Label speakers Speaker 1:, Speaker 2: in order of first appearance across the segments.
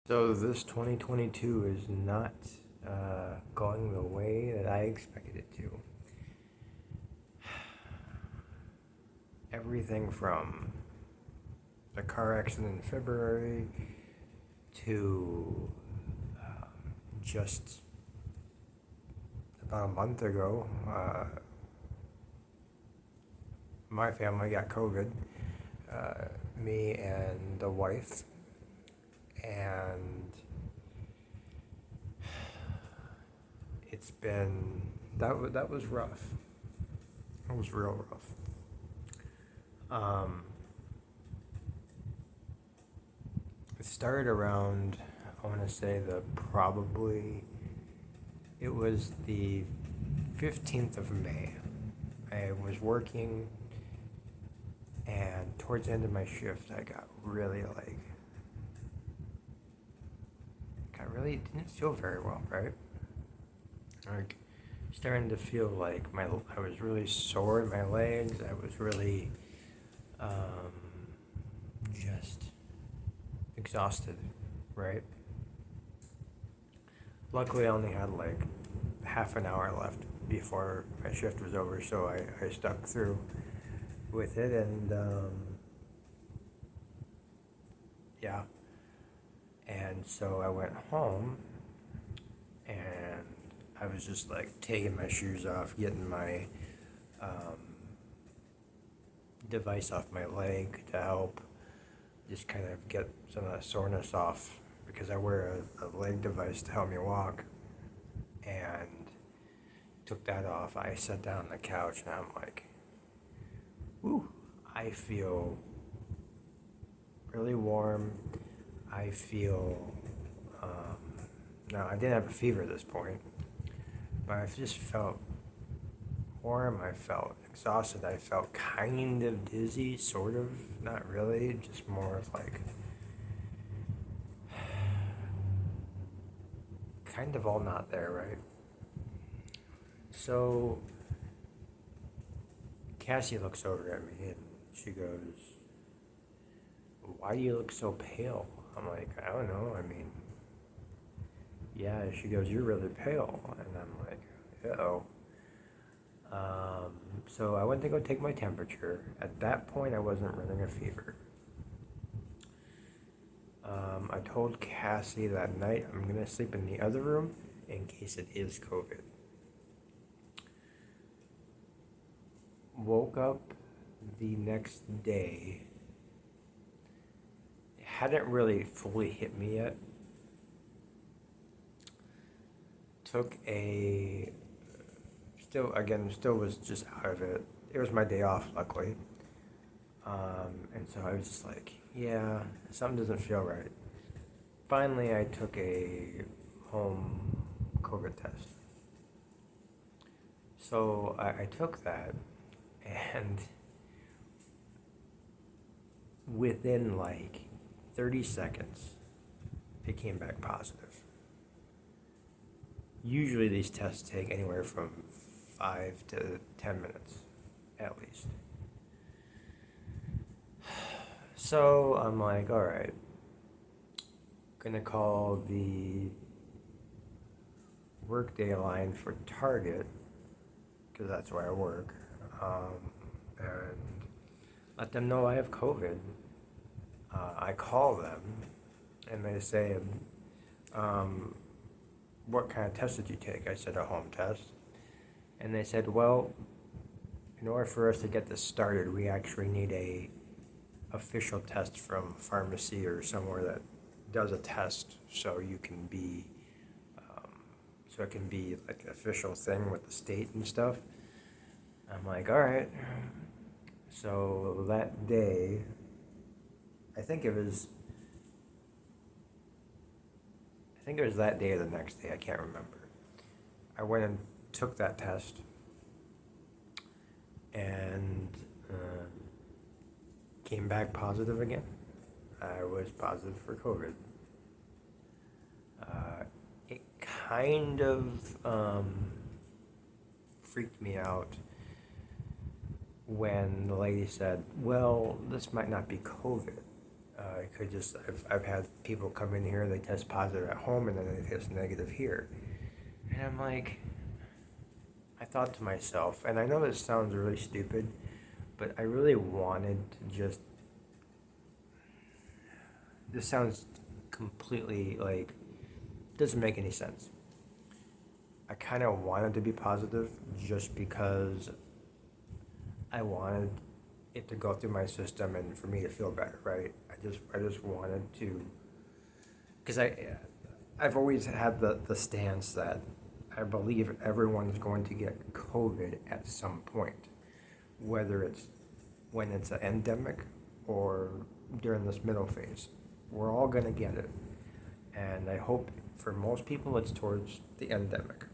Speaker 1: So this 2022 is not going the way that I expected it to. Everything from the car accident in February to just about a month ago, my family got COVID, me and the wife, and it's been that was rough. It was real rough. Um, it started around, I want to say it was the 15th of May. I was working, and towards the end of my shift, I really didn't feel very well, right? Like, starting to feel like I was really sore in my legs. I was really um, just exhausted, right? Luckily, I only had like half an hour left before my shift was over, so I stuck through with it, and yeah. And so I went home, and I was just like taking my shoes off, getting my um, device off my leg to help just kind of get some of that soreness off because I wear a leg device to help me walk. And took that off. I sat down on the couch and I'm like, whew, I feel really warm. I feel, no, I didn't have a fever at this point, but I just felt warm. I felt exhausted. I felt kind of dizzy, sort of, not really, just more of like, kind of all not there, right? So Cassie looks over at me and she goes, why do you look so pale? I'm like, I don't know. I mean, yeah. She goes, you're really pale. And I'm like, uh-oh. So I went to go take my temperature. At that point, I wasn't running a fever. I told Cassie that night I'm going to sleep in the other room in case it is COVID. Woke up the next day. It hadn't really fully hit me yet. Took a still was just out of it. It was my day off, luckily. And so I was just like, yeah, something doesn't feel right. Finally, I took a home COVID test. So I took that, and within like 30 seconds, it came back positive. Usually, these tests take anywhere from 5 to 10 minutes, at least. So I'm like, all right, gonna call the workday line for Target because that's where I work, and let them know I have COVID. I call them, and they say, um, "What kind of test did you take?" I said, "A home test," and they said, "Well, in order for us to get this started, we actually need a official test from a pharmacy or somewhere that does a test, so it can be like an official thing with the state and stuff." I'm like, all right. So that day, I think it was, I think it was that day or the next day. I can't remember. I went and took that test, and came back positive again. I was positive for COVID. It kind of freaked me out when the lady said, "Well, this might not be COVID." It could just, I've had people come in here, they test positive at home, and then they test negative here. And I'm like, I thought to myself, and I know this sounds really stupid, but I really wanted to just, this sounds completely like, doesn't make any sense. I kind of wanted to be positive just because I wanted it to go through my system and for me to feel better, right? I just wanted to, because I've always had the stance that I believe everyone's going to get COVID at some point, whether it's when it's an endemic or during this middle phase. We're all going to get it. And I hope for most people it's towards the endemic.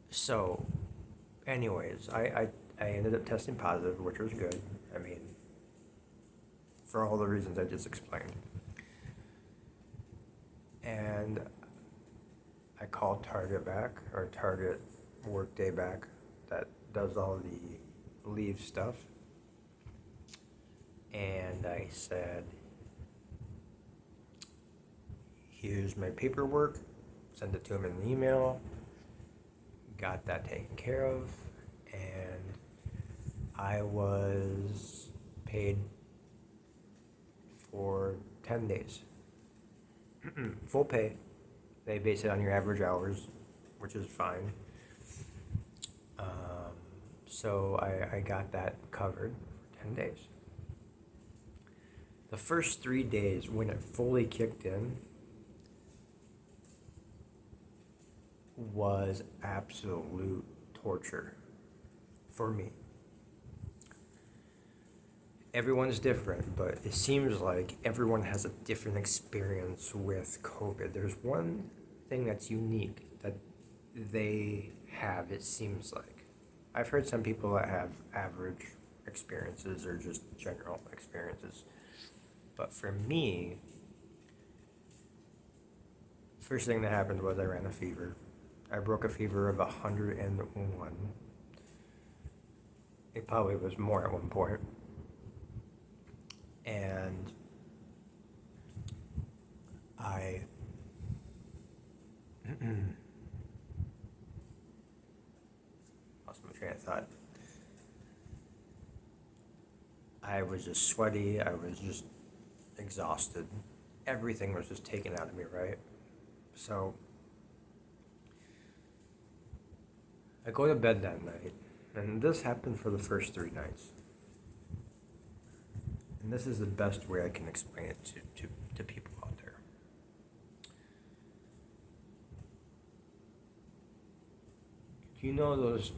Speaker 1: So, anyways, I ended up testing positive, which was good. I mean, for all the reasons I just explained. And I called Target back, or Target Workday back, that does all the leave stuff. And I said, here's my paperwork, send it to him in an email, got that taken care of, and I was paid for 10 days. Full pay. They base it on your average hours, which is fine. So I got that covered for 10 days. The first 3 days, when it fully kicked in, was absolute torture for me. Everyone's different, but it seems like everyone has a different experience with COVID. There's one thing that's unique that they have, it seems like. I've heard some people that have average experiences or just general experiences. But for me, first thing that happened was I ran a fever. I broke a fever of 101. It probably was more at one point. And I lost my train of thought. I was just sweaty. I was just exhausted. Everything was just taken out of me, right? So I go to bed that night, and this happened for the first 3 nights. And this is the best way I can explain it to people out there. Do you know those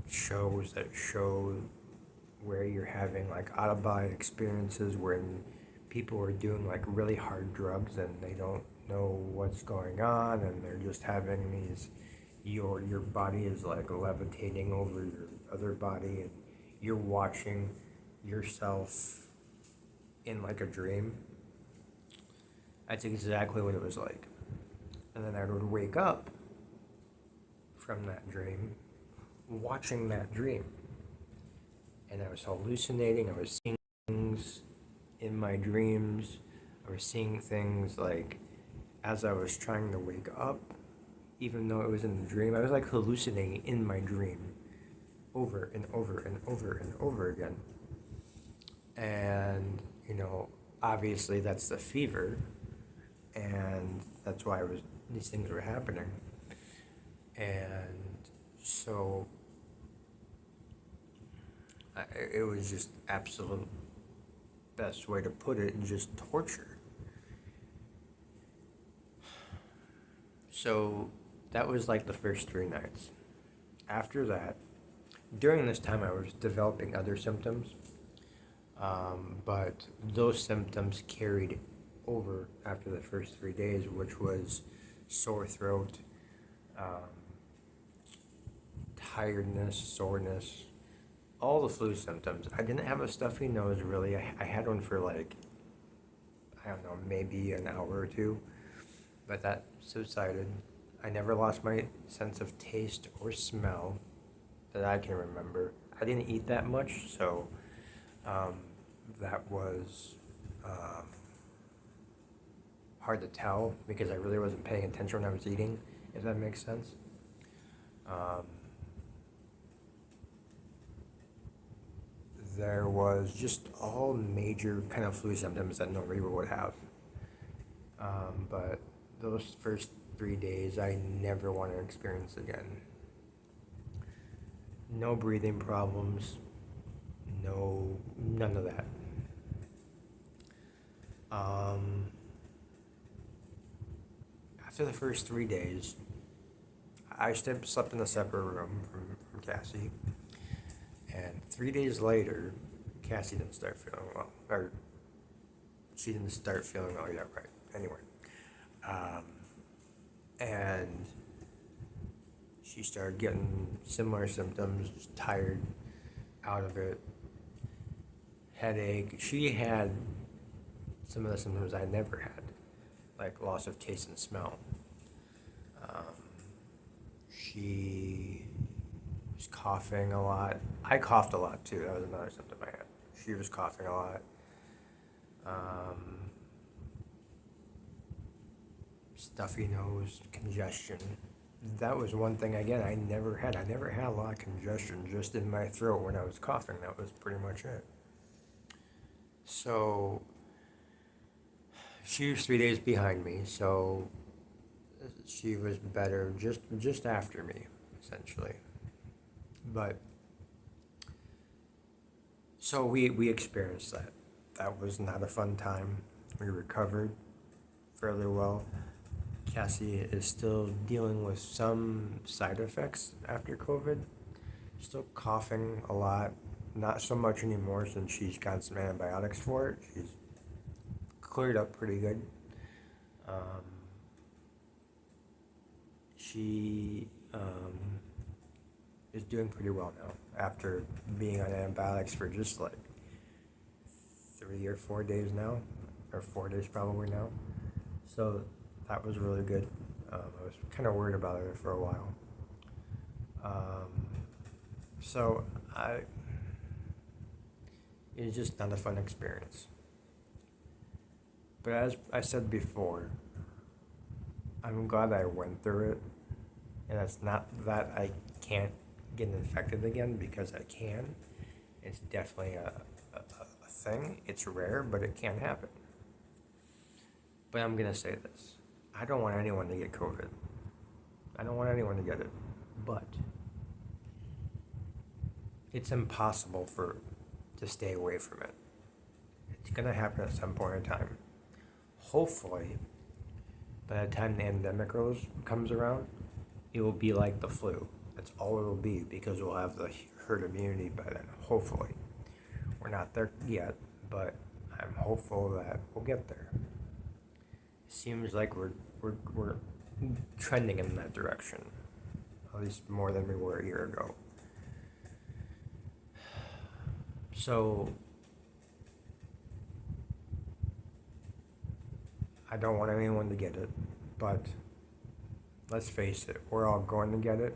Speaker 1: shows that show where you're having like out of body experiences when people are doing like really hard drugs and they don't know what's going on and they're just having these, your body is like levitating over your other body and you're watching yourself in like a dream? That's exactly what it was like. And then I would wake up from that dream, watching that dream. And I was hallucinating, I was seeing things in my dreams. I was seeing things like as I was trying to wake up, even though it was in the dream, I was like hallucinating in my dream over and over and over and over again. And, obviously that's the fever, and that's why these things were happening. And so it was just absolute best way to put it, just torture. So that was like the first 3 nights. After that, during this time I was developing other symptoms, but those symptoms carried over after the first 3 days, which was sore throat, tiredness, soreness, all the flu symptoms. I didn't have a stuffy nose really. I had one for like, I don't know, maybe an hour or two, but that subsided. I never lost my sense of taste or smell that I can remember. I didn't eat that much, so that was hard to tell because I really wasn't paying attention when I was eating, if that makes sense. Um, there was just all major kind of flu symptoms that nobody would have. But those first 3 days, I never want to experience again. No breathing problems, none of that. Um, After the first 3 days, I slept in a separate room from Cassie, and 3 days later, Cassie didn't start feeling well, or she didn't start feeling well yet, right? Anyway, um, and she started getting similar symptoms, just tired, out of it, headache. She had some of the symptoms I never had, like loss of taste and smell. Um, she was coughing a lot. I coughed a lot too. That was another symptom I had. She was coughing a lot. Um, Stuffy nose, congestion. That was one thing again I never had. I never had a lot of congestion just in my throat when I was coughing. That was pretty much it. So she was 3 days behind me, so she was better just after me, essentially. But so we experienced that. That was not a fun time. We recovered fairly well. Cassie is still dealing with some side effects after COVID. Still coughing a lot. Not so much anymore since she's got some antibiotics for it. She's cleared up pretty good. Um, she is doing pretty well now after being on antibiotics for just like 3 or 4 days now, or 4 days probably now. So that was really good. I was kind of worried about it for a while. So it's just not a fun experience. But as I said before, I'm glad I went through it. And it's not that I can't get infected again, because I can. It's definitely a thing. It's rare, but it can happen. But I'm going to say this. I don't want anyone to get COVID. I don't want anyone to get it. But it's impossible to stay away from it. It's going to happen at some point in time. Hopefully, by the time the endemic comes around, it will be like the flu. That's all it will be, because we'll have the herd immunity by then, hopefully. We're not there yet, but I'm hopeful that we'll get there. It seems like we're trending in that direction, at least more than we were a year ago. So I don't want anyone to get it, but let's face it, we're all going to get it.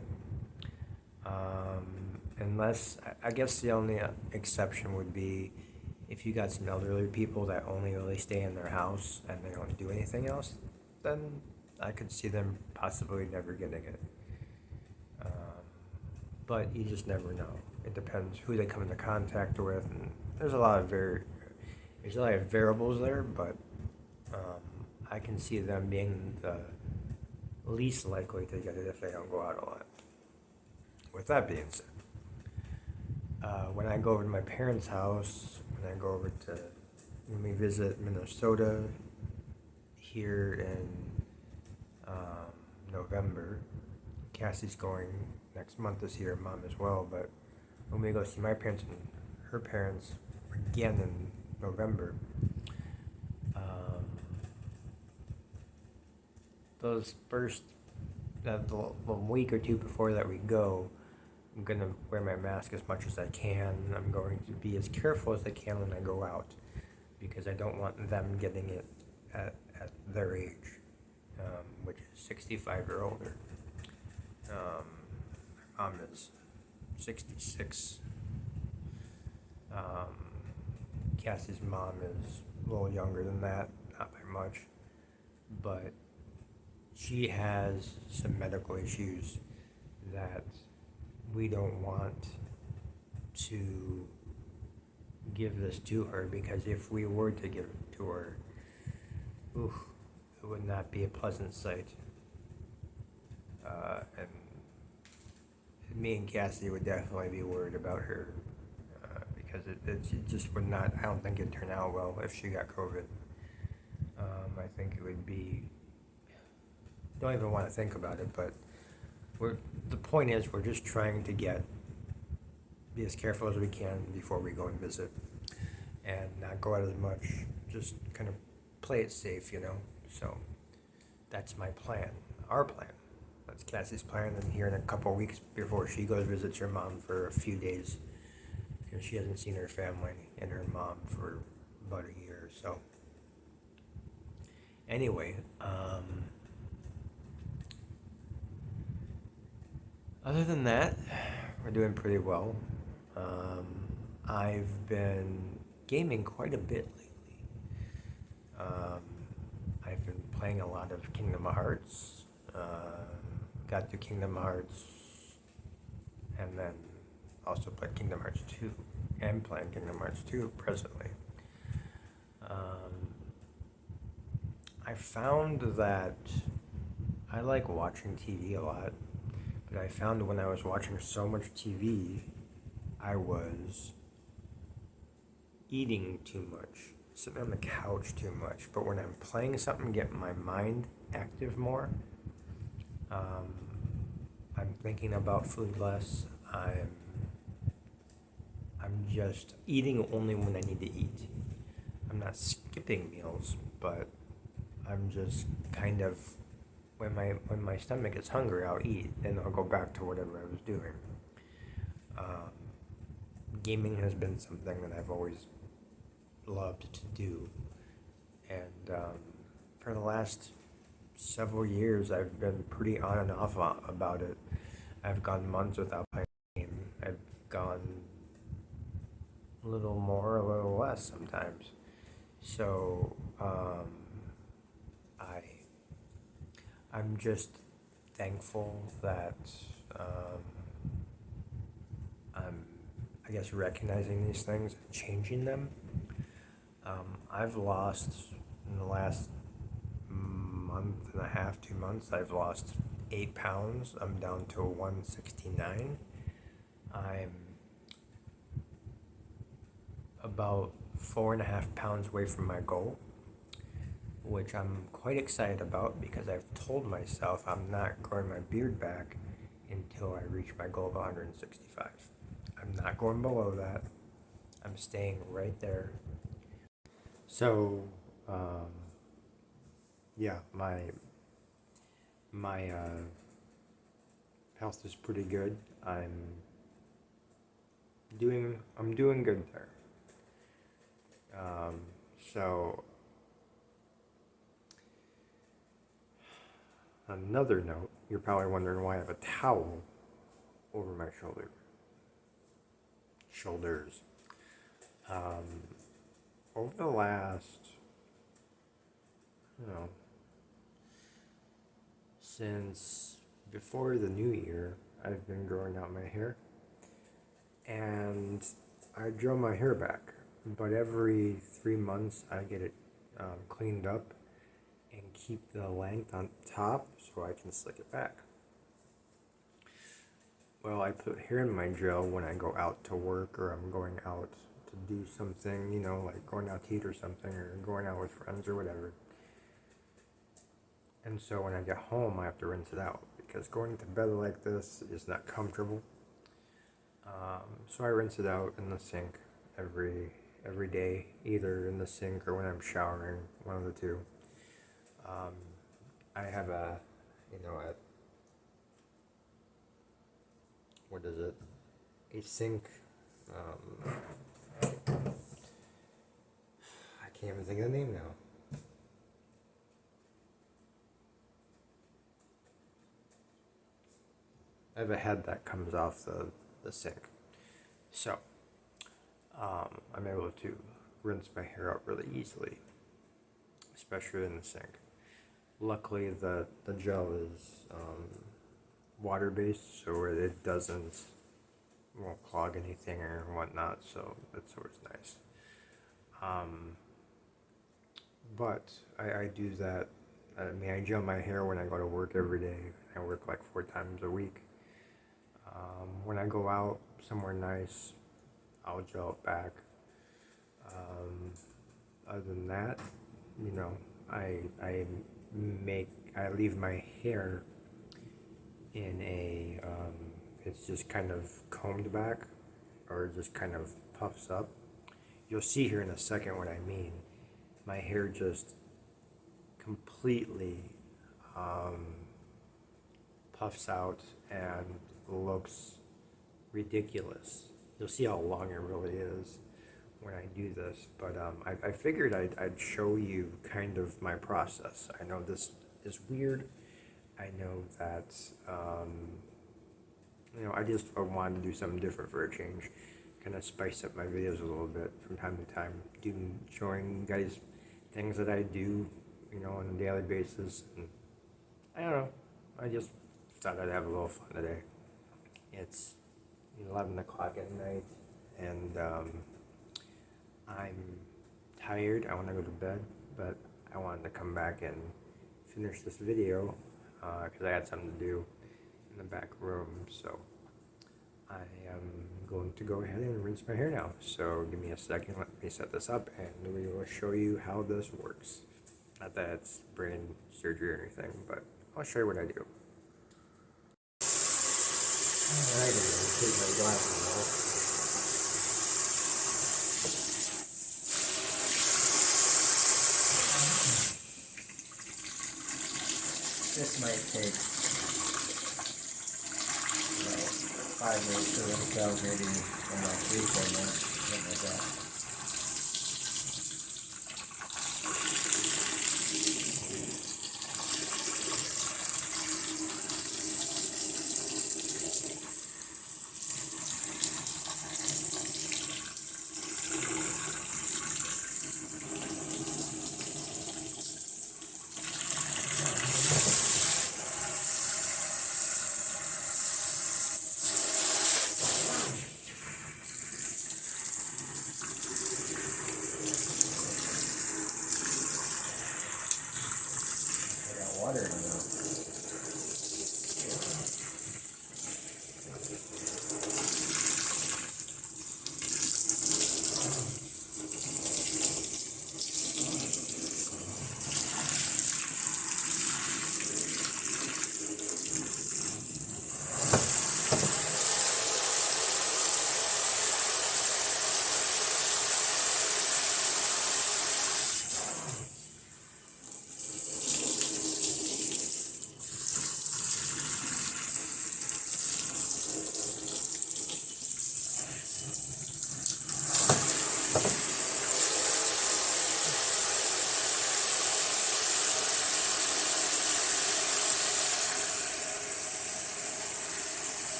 Speaker 1: Unless, I guess the only exception would be if you got some elderly people that only really stay in their house and they don't do anything else, then I could see them possibly never getting it. But you just never know. It depends who they come into contact with, and there's a lot of variables there, but I can see them being the least likely to get it if they don't go out a lot. With that being said, when I go over to my parents' house, when we visit Minnesota here in November, Cassie's going next month this year, Mom as well, but when we go see my parents and her parents again in November, those first, the week or two before that we go, I'm going to wear my mask as much as I can. I'm going to be as careful as I can when I go out, because I don't want them getting it at their age, which is 65 or older. My mom is 66. Cassie's mom is a little younger than that, not by much, but she has some medical issues that we don't want to give this to her, because if we were to give it to her, oof, it would not be a pleasant sight. And me and Cassie would definitely be worried about her, because it just would not, I don't think it'd turn out well if she got COVID. I think it would be, don't even want to think about it, but the point is, we're just trying to be as careful as we can before we go and visit, and not go out as much, just kind of play it safe, So that's my plan, our plan. That's Cassie's plan, and here in a couple of weeks before she goes visits her mom for a few days, because she hasn't seen her family and her mom for about a year or so. Anyway, other than that, we're doing pretty well. I've been gaming quite a bit lately. Um, I've been playing a lot of Kingdom Hearts. Got to Kingdom Hearts, and then also played Kingdom Hearts 2, and playing Kingdom Hearts 2 presently. I found that I like watching TV a lot, but I found when I was watching so much TV, I was eating too much, sitting on the couch too much. But when I'm playing something, getting my mind active more, um, I'm thinking about food less. I'm just eating only when I need to eat. I'm not skipping meals, but I'm just kind of, when my stomach is hungry, I'll eat, and I'll go back to whatever I was doing. Um, Gaming has been something that I've always loved to do, and for the last several years, I've been pretty on and off about it. I've gone months without playing a game. I've gone a little more, a little less sometimes. So I I'm just thankful that um, I'm, I guess, recognizing these things and changing them. I've lost, in the last month and a half, 2 months, I've lost 8 pounds. I'm down to 169. I'm about 4.5 pounds away from my goal, which I'm quite excited about, because I've told myself I'm not growing my beard back until I reach my goal of 165. I'm not going below that. I'm staying right there. So, um, yeah, my health is pretty good. I'm doing good there. Um, so another note, you're probably wondering why I have a towel over my shoulders. Um, Over the last, you know, since before the new year, I've been growing out my hair, and I grow my hair back, but every 3 months I get it cleaned up and keep the length on top so I can slick it back. Well, I put hair in my gel when I go out to work, or I'm going out to do something, like going out to eat or something, or going out with friends or whatever. And so when I get home, I have to rinse it out, because going to bed like this is not comfortable. So I rinse it out in the sink every day, either in the sink or when I'm showering, one of the two. Um, I have what is it? A sink. Um, I can't even think of the name now. I have a head that comes off the sink. So, I'm able to rinse my hair out really easily, especially in the sink. Luckily, the gel is water based, so it doesn't won't clog anything or whatnot. So that's always nice. Um, but I do that. I mean, I gel my hair when I go to work every day. I work like 4 times a week. When I go out somewhere nice, I'll gel it back. Um, Other than that, you know, I I leave my hair in a it's just kind of combed back, or just kind of puffs up. You'll see here in a second what I mean. My hair just completely um, puffs out and looks ridiculous. You'll see how long it really is when I do this, but I figured I'd show you kind of my process. I know this is weird. I know that, I just wanted to do something different for a change, kind of spice up my videos a little bit from time to time, showing you guys things that I do, on a daily basis. And I don't know, I just thought I'd have a little fun today. It's 11 o'clock at night, and I'm tired. I want to go to bed, but I wanted to come back and finish this video because I had something to do in the back room. So I am going to go ahead and rinse my hair now. So give me a second. Let me set this up, and we will show you how this works. Not that it's brain surgery or anything, but I'll show you what I do. Alright, I'm going to take my glasses off. This might take 5 minutes to rinse out, maybe 3-4 minutes, something like that. I got water in my mouth.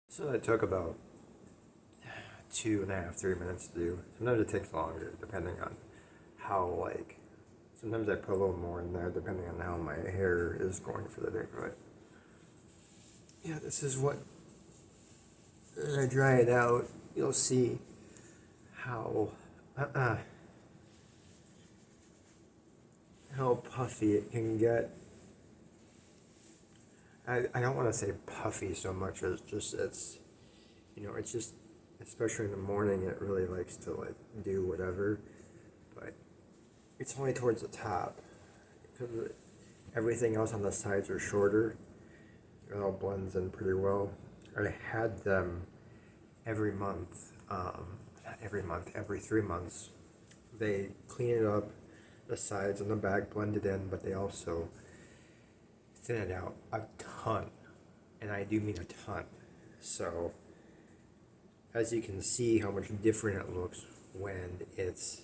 Speaker 1: So that took about 2.5, 3 minutes to do. Sometimes it takes longer, depending on how, sometimes I put a little more in there, depending on how my hair is going for the day, but yeah, this is what, when I dry it out, you'll see how, how puffy it can get. I don't want to say puffy so much as just it's just, especially in the morning, it really likes to do whatever, but it's only towards the top because everything else on the sides are shorter. It all blends in pretty well. I had them every month, not every month, every 3 months. They clean it up, the sides and the back blended in, but they also thin it out a ton, and I do mean a ton. So as you can see how much different it looks when it's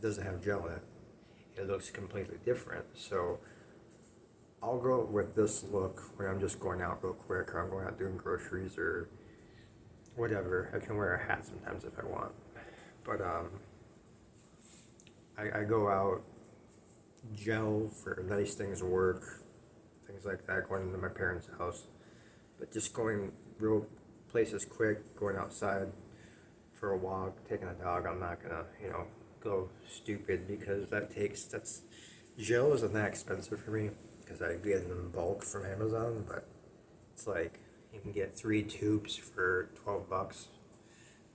Speaker 1: doesn't have gel in it. It looks completely different. So I'll go with this look when I'm just going out real quick, or I'm going out doing groceries or whatever. I can wear a hat sometimes if I want. But I go out gel for nice things, work, things like that, going into my parents' house. But just going real places quick, going outside for a walk, taking a dog, I'm not gonna, go stupid because gel isn't that expensive for me because I get it in bulk from Amazon, but it's like you can get 3 tubes for $12.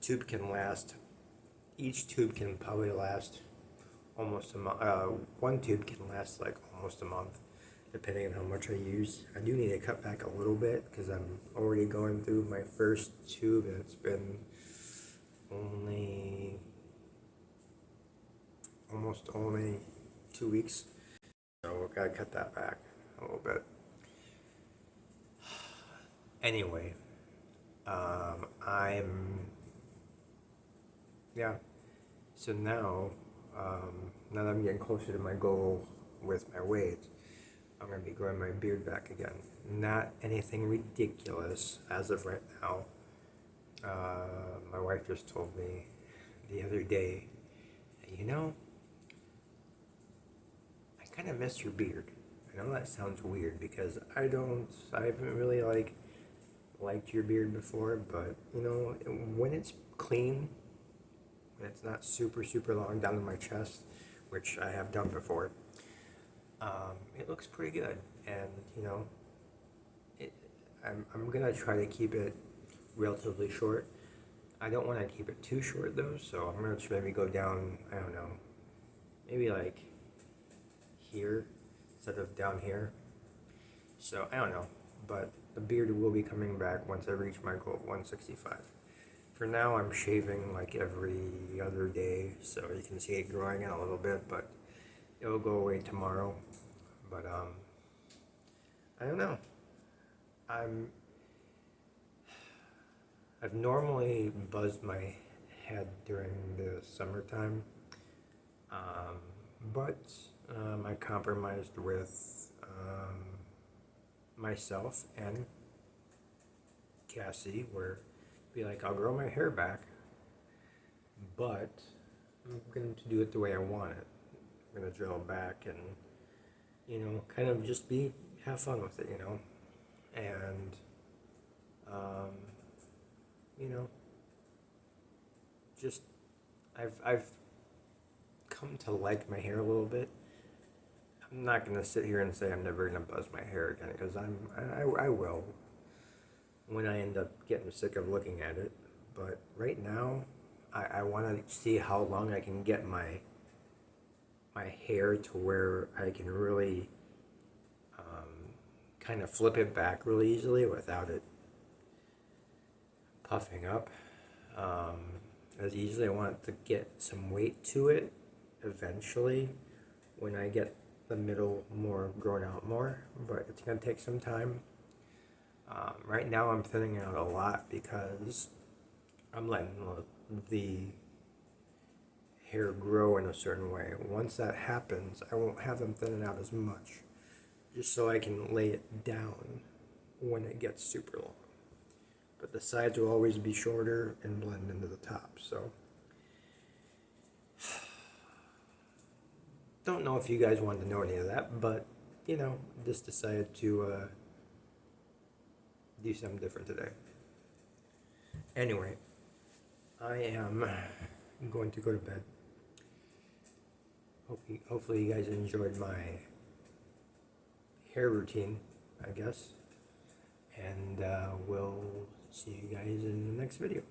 Speaker 1: Tube can last, each tube can probably last almost a month. One tube can last like almost a month, depending on how much I use. I do need to cut back a little bit because I'm already going through my first tube and it's been almost only 2 weeks. So I gotta cut that back a little bit. Anyway, yeah. So now that I'm getting closer to my goal with my weight, I'm going to be growing my beard back again. Not anything ridiculous as of right now. My wife just told me the other day, I kind of miss your beard. I know that sounds weird because I haven't really liked your beard before, but when it's clean, when it's not super, super long down to my chest, which I have done before, it looks pretty good. And, I'm going to try to keep it relatively short. I don't want to keep it too short though, so I'm going to maybe go down, I don't know, maybe like here instead of down here. So I don't know, but the beard will be coming back once I reach my goal of 165. For now, I'm shaving like every other day, so you can see it growing in a little bit, but it'll go away tomorrow. But I don't know. I've normally buzzed my head during the summertime, but I compromised with myself and Cassie, where be like, I'll grow my hair back, but I'm going to do it the way I want it. I'm going to gel back and, kind of just have fun with it, and, just, I've come to like my hair a little bit. I'm not going to sit here and say I'm never going to buzz my hair again, because I will when I end up getting sick of looking at it. But right now, I want to see how long I can get my hair to where I can really kind of flip it back really easily without it puffing up as easily. I want to get some weight to it eventually when I get the middle more grown out more, but it's going to take some time. Right now I'm thinning out a lot because I'm letting the hair grow in a certain way. Once that happens, I won't have them thinning out as much, just so I can lay it down when it gets super long. But the sides will always be shorter and blend into the top, so don't know if you guys wanted to know any of that, but just decided to do something different today. Anyway, I am going to go to bed. Hopefully you guys enjoyed my hair routine, I guess. And we'll see you guys in the next video.